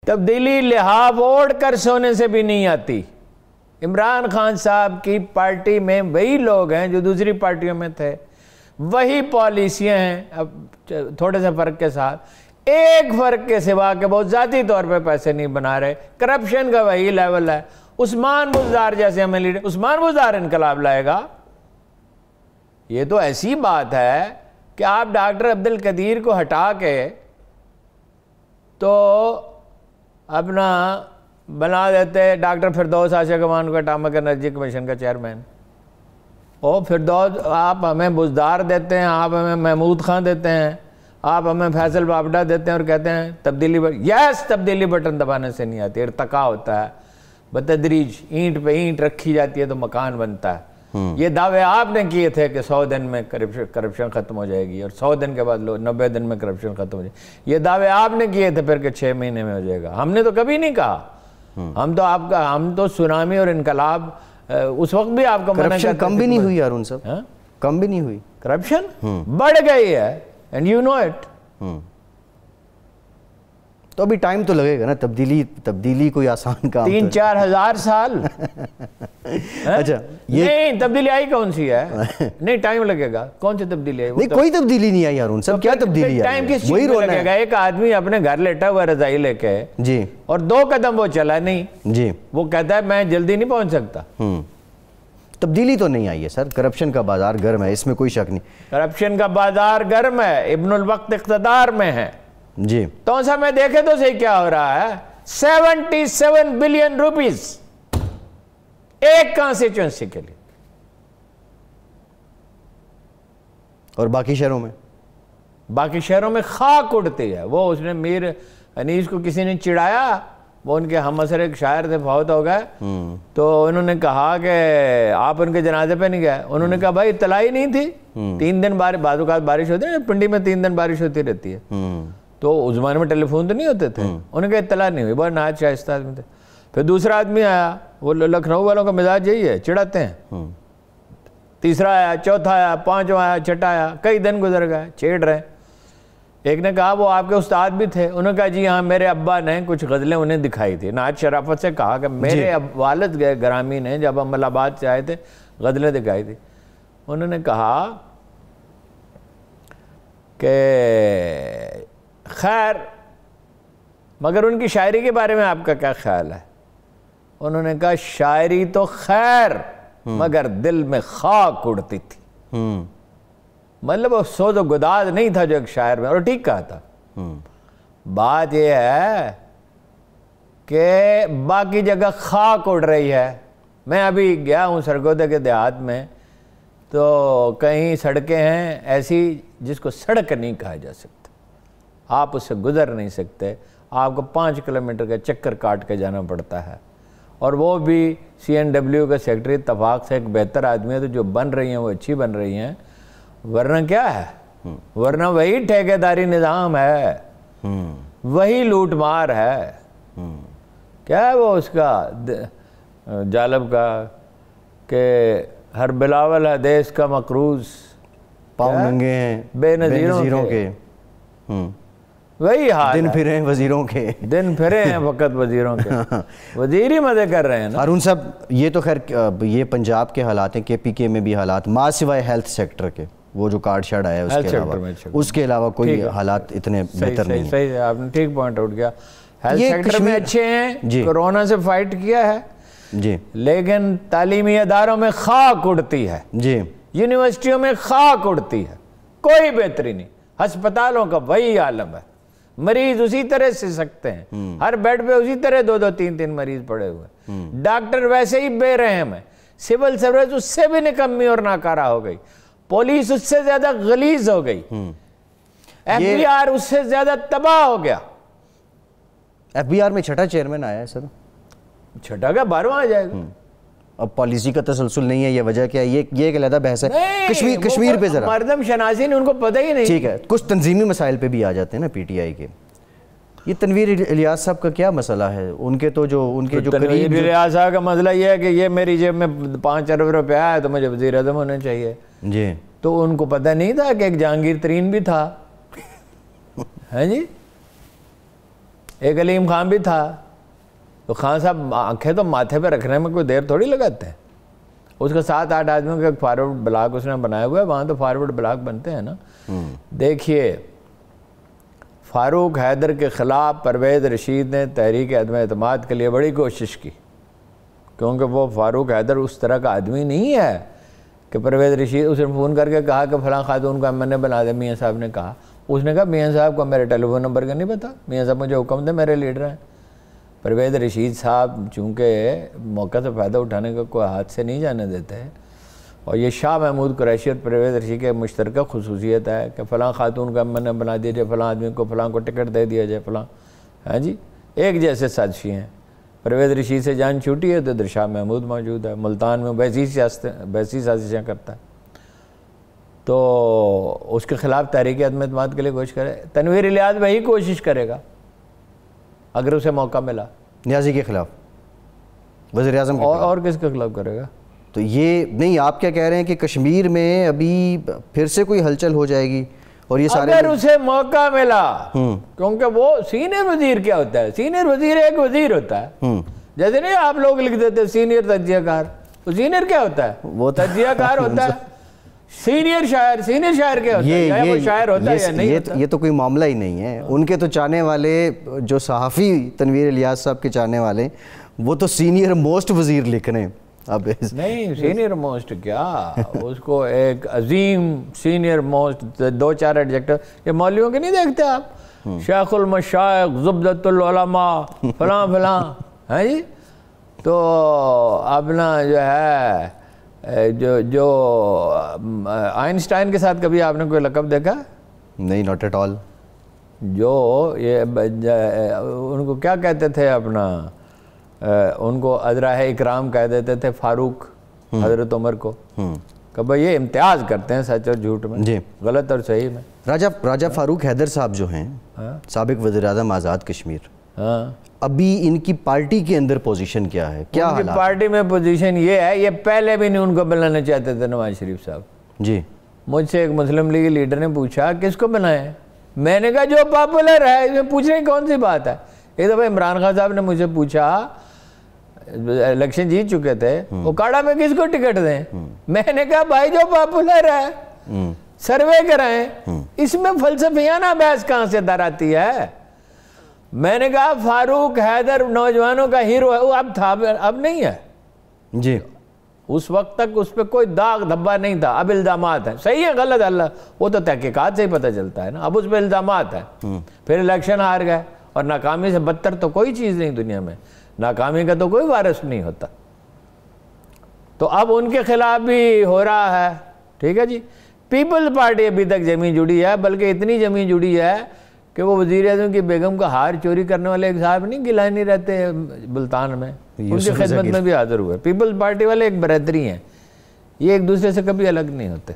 تبدیلی لحاف اوڑھ کر سونے سے بھی نہیں آتی. عمران خان صاحب کی پارٹی میں وہی لوگ ہیں جو دوسری پارٹیوں میں تھے, وہی پالیسیاں ہیں, اب تھوڑے سے فرق کے ساتھ, ایک فرق کے سوا کہ بہت ذاتی طور پہ پیسے نہیں بنا رہے, کرپشن کا وہی لیول ہے. عثمان بزدار جیسے ہمیں لیڈر, عثمان بزدار انقلاب لائے گا. یہ تو ایسی بات ہے کہ آپ ڈاکٹر عبدالقدیر کو ہٹا کے تو اپنا بنا دیتے ڈاکٹر فردوس عاشق امان کو اٹامک انرجی کمیشن کا چیئرمین. او فردوس, آپ ہمیں بزدار دیتے ہیں, آپ ہمیں محمود خان دیتے ہیں, آپ ہمیں فیصل بابڈا دیتے ہیں اور کہتے ہیں تبدیلی یس تبدیلی بٹن دبانے سے نہیں آتی, ارتقا ہوتا ہے بتدریج, اینٹ پہ اینٹ رکھی جاتی ہے تو مکان بنتا ہے. یہ دعوے آپ نے کیے تھے کہ 100 دن میں کرپشن ختم ہو جائے گی اور 100 دن کے بعد 90 دن میں کرپشن ختم ہو جائے گی. یہ دعوے آپ نے کیے تھے پھر کہ 6 مہینے میں ہو جائے گا. ہم نے تو کبھی نہیں کہا. ہم تو سونامی اور انقلاب اس وقت بھی آپ کا منع کرتے تھے. کم بھی نہیں ہوئی ہارون صاحب, کم بھی نہیں ہوئی, کرپشن بڑھ گئی ہے اینڈ یو نو اٹ. تو ابھی ٹائم تو لگے گا نا, تبدیلی کوئی آسان کام 3-4 ہزار سال. اچھا نہیں تبدیلی آئی کون سی ہے, نہیں ٹائم لگے گا. کون سی تبدیلی آئی؟ نہیں کوئی تبدیلی نہیں آئی ہارون صاحب, کیا تبدیلی ٹائم کس چیز میں لگے گا؟ ایک آدمی اپنے گھر لیٹا ہوا رضائی لے کے جی, اور 2 قدم وہ چلا نہیں جی, وہ کہتا ہے میں جلدی نہیں پہنچ سکتا. تبدیلی تو نہیں آئی ہے سر. کرپشن کا بازار گرم ہے, اس میں کوئی شک نہیں. کرپشن کا بازار گرم ہے, ابن الوقت اقتدار میں ہے جی. تو سا میں دیکھے تو صحیح کیا ہو رہا ہے. 77 بلین روپیز ایک کانسٹیچوئنسی کے لیے, اور باقی شہروں میں خاک اڑتی ہے. وہ اس نے میر انیس کو کسی نے چڑھایا, وہ ان کے ہم اثر ایک شاعر تھے, فوت ہو گئے, تو انہوں نے کہا کہ آپ ان کے جنازے پہ نہیں گئے. انہوں نے کہا بھائی اطلاع ہی نہیں تھی. 3 دن بعض اوقات بارش ہوتی ہے, پنڈی میں 3 دن بارش ہوتی رہتی ہے, تو اس زمانے میں ٹیلی فون تو نہیں ہوتے تھے. انہوں نے کہا اطلاع نہیں ہوئی, بہت نہایت شائستہ آدمی تھے. پھر دوسرا آدمی آیا, وہ لکھنؤ والوں کا مزاج یہی ہے, چڑھاتے ہیں. تیسرا آیا, چوتھا آیا, 5واں آیا, چھٹا آیا, کئی دن گزر گئے, چھیڑ رہے. ایک نے کہا وہ آپ کے استاد بھی تھے. انہوں نے کہا جی ہاں, میرے ابا نے کچھ غزلیں انہیں دکھائی تھی. نہایت شرافت سے کہا کہ میرے والد گرامی نے جب ہم آباد سے آئے تھے غزلیں دکھائی تھی. انہوں نے کہا کہ خیر مگر ان کی شاعری کے بارے میں آپ کا کیا خیال ہے؟ انہوں نے کہا شاعری تو خیر مگر دل میں خاک اڑتی تھی. مطلب وہ سوز و گداز نہیں تھا جو ایک شاعر میں, اور ٹھیک کہا تھا. بات یہ ہے کہ باقی جگہ خاک اڑ رہی ہے. میں ابھی گیا ہوں سرگودے کے دیہات میں, تو کہیں سڑکیں ہیں ایسی جس کو سڑک نہیں کہا جا سکتا, آپ اس سے گزر نہیں سکتے, آپ کو 5 کلومیٹر کا چکر کاٹ کے جانا پڑتا ہے. اور وہ بھی CNW کا سیکرٹری اتفاق سے ایک بہتر آدمی ہے, تو جو بن رہی ہیں وہ اچھی بن رہی ہیں, ورنہ کیا ہے, ورنہ وہی ٹھیکیداری نظام ہے, وہی لوٹ مار ہے. کیا ہے وہ اس کا جالب کا کہ ہر بلاول ہے دیس کا مقروض, پاؤں ننگے ہیں بے نظیروں کے. وہی حال دن پھرے ہیں وزیروں کے, دن پھرے ہیں وقت وزیروں کے. وزیر ہی مزے کر رہے ہیں نا. ہارون صاحب یہ تو خیر یہ پنجاب کے حالات ہیں, KPK میں بھی حالات, ماں سوائے ہیلتھ سیکٹر کے, وہ جو کارڈ شارڈ آیا ہے اس کے علاوہ کوئی حالات اتنے بہتر نہیں ہیں. صحیح ہے, آپ نے ٹھیک پوائنٹ آؤٹ کیا. ہیلتھ سیکٹر میں اچھے ہیں, کورونا سے فائٹ کیا ہے جی, لیکن تعلیمی اداروں میں خاک اڑتی ہے جی, یونیورسٹیوں میں خاک اڑتی ہے, کوئی بہتری نہیں. ہسپتالوں کا وہی عالم ہے, مریض اسی طرح سے سکتے ہیں, ہر بیڈ پہ اسی طرح 2-2 3-3 مریض پڑے ہوئے. ڈاکٹر ویسے ہی بے رحم ہے, سول سروس اس سے بھی نکمی اور ناکارہ ہو گئی, پولیس اس سے زیادہ غلیظ ہو گئی, FBR اس سے زیادہ تباہ ہو گیا. FBR میں 6ٹھا چیئرمین آیا ہے سر. 6ٹھا کا 12واں آ جائے گا. اب پالیسی کا تسلسل نہیں ہے, یہ وجہ کیا ہے, یہ ایک علیحدہ بحث ہے. کشمیر پہ ذرا مردم شناسی نے ان کو پتہ ہی نہیں. ٹھیک ہے, کچھ تنظیمی مسائل پہ بھی آ جاتے ہیں نا PTI کے. یہ تنویر الیاس صاحب کا کیا مسئلہ ہے؟ ان کے تنویر الیاس صاحب کا مسئلہ یہ ہے کہ یہ میری جیب میں 5 ارب روپے آیا تو مجھے وزیر اعظم ہونا چاہیے جی. تو ان کو پتہ نہیں تھا کہ ایک جہانگیر ترین بھی تھا. ہے جی, ایک علیم خان بھی تھا، تو خان صاحب آنکھیں تو ماتھے پہ رکھنے میں کوئی دیر تھوڑی لگاتے ہیں. اس کا 7-8 آدمیوں کا ایک فارورڈ بلاک اس نے بنایا ہوا ہے، وہاں تو فارورڈ بلاک بنتے ہیں نا. دیکھیے فاروق حیدر کے خلاف پرویز رشید نے تحریک عدم اعتماد کے لیے بڑی کوشش کی، کیونکہ وہ فاروق حیدر اس طرح کا آدمی نہیں ہے کہ پرویز رشید اسے فون کر کے کہا کہ فلاں خاتون کو MNA بنا دے. میاں صاحب نے کہا، اس نے کہا میاں صاحب کو میرے ٹیلی فون نمبر کا نہیں پتا، میاں صاحب مجھے حکم دے، میرے لیڈر ہیں. پرویز رشید صاحب چونکہ موقع سے فائدہ اٹھانے کا کوئی ہاتھ سے نہیں جانے دیتے، اور یہ شاہ محمود قریشی اور پرویز رشید کے مشترکہ خصوصیت ہے کہ فلاں خاتون کو MNA بنا دیجیے، فلاں آدمی کو فلاں کو ٹکٹ دے دیا جائے، فلاں. ہاں جی، ایک جیسے سازشی ہیں. پرویز رشید سے جان چھوٹی ہے تو ادھر شاہ محمود موجود ہے، ملتان میں ویسی سازشیں کرتا ہے. تو اس کے خلاف تحریک عدم اعتماد کے لیے کوشش کرے. تنویر الیاس وہی کوشش کرے گا اگر اسے موقع ملا. نیازی کے خلاف، وزیر اعظم اور کس کے خلاف کرے گا؟ تو یہ نہیں، آپ کیا کہہ رہے ہیں کہ کشمیر میں ابھی پھر سے کوئی ہلچل ہو جائے گی؟ اور یہ سارے اگر اسے موقع ملا، کیونکہ وہ سینئر وزیر کیا ہوتا ہے؟ سینئر وزیر ایک وزیر ہوتا ہے، جیسے نہیں آپ لوگ لکھ دیتے سینئر تجزیہ کار. وہ سینئر کیا ہوتا ہے؟ وہ تجزیہ کار ہوتا ہے. سینئر شاعر کیا ہوتا ہے؟ وہ شاعر ہوتا ہے یا نہیں ہوتا؟ یہ تو کوئی معاملہ ہی نہیں ہے. ان کے تو چاہنے والے جو صحافی تنویر الیاس صاحب کے چاہنے والے، وہ تو سینئر موسٹ وزیر لکھ رہے ہیں. اب نہیں، سینئر موسٹ کیا، اس کو ایک عظیم سینئر موسٹ 2-4 ایڈجیکٹو. یہ مولویوں کے نہیں دیکھتے آپ؟ شیخ المشائخ، زبدۃ العلماء، فلاں فلاں. ہاں جی، تو اپنا جو ہے جو آئنسٹائن کے ساتھ کبھی آپ نے کوئی لقب دیکھا؟ نہیں، ناٹ ایٹ آل. جو یہ ان کو کیا کہتے تھے اپنا، ان کو ادراہ اکرام کہہ دیتے تھے فاروق حضرت عمر کو، کہ بھئی یہ امتیاز کرتے ہیں سچ اور جھوٹ میں، جی، غلط اور صحیح میں. راجہ فاروق حیدر صاحب جو ہیں، سابق وزیر اعظم آزاد کشمیر، ابھی ان کی پارٹی کے اندر پوزیشن کیا ہے؟ کیا ان کی پارٹی میں پوزیشن یہ ہے، یہ پہلے بھی نہیں ان کو بنانا چاہتے تھے نواز شریف صاحب. جی، مجھ سے ایک مسلم لیگ لیڈر نے پوچھا کس کو بنائے؟ میں نے کہا جو پاپولر ہے. اس میں پوچھنے کی کون سی بات ہے؟ ایک دفعہ عمران خان صاحب نے مجھے پوچھا، الیکشن جیت چکے تھے، اکاڑا میں کس کو ٹکٹ دیں؟ میں نے کہا بھائی جو پاپولر ہے، سروے کرائیں. اس میں فلسفیانہ بحث کہاں سے در آتی ہے؟ میں نے کہا فاروق حیدر نوجوانوں کا ہیرو ہے، وہ اب تھا، اب نہیں ہے. جی، اس وقت تک اس پہ کوئی داغ دھبا نہیں تھا. اب الزامات ہیں، صحیح ہے غلط، اللہ وہ تو تحقیقات سے ہی پتہ چلتا ہے نا. اب اس پہ الزامات ہیں، پھر الیکشن ہار گئے. اور ناکامی سے بدتر تو کوئی چیز نہیں دنیا میں، ناکامی کا تو کوئی وارث نہیں ہوتا. تو اب ان کے خلاف بھی ہو رہا ہے. ٹھیک ہے جی. پیپلز پارٹی ابھی تک جمی جڑی ہے، بلکہ اتنی جمی جڑی ہے کہ وہ وزیر اعظم کی بیگم کا ہار چوری کرنے والے ایک صاحب نہیں گیلانی رہتے ملتان میں، ان کی خدمت میں بھی حاضر ہوئے. پیپلز پارٹی والے ایک برادری ہیں، یہ ایک دوسرے سے کبھی الگ نہیں ہوتے.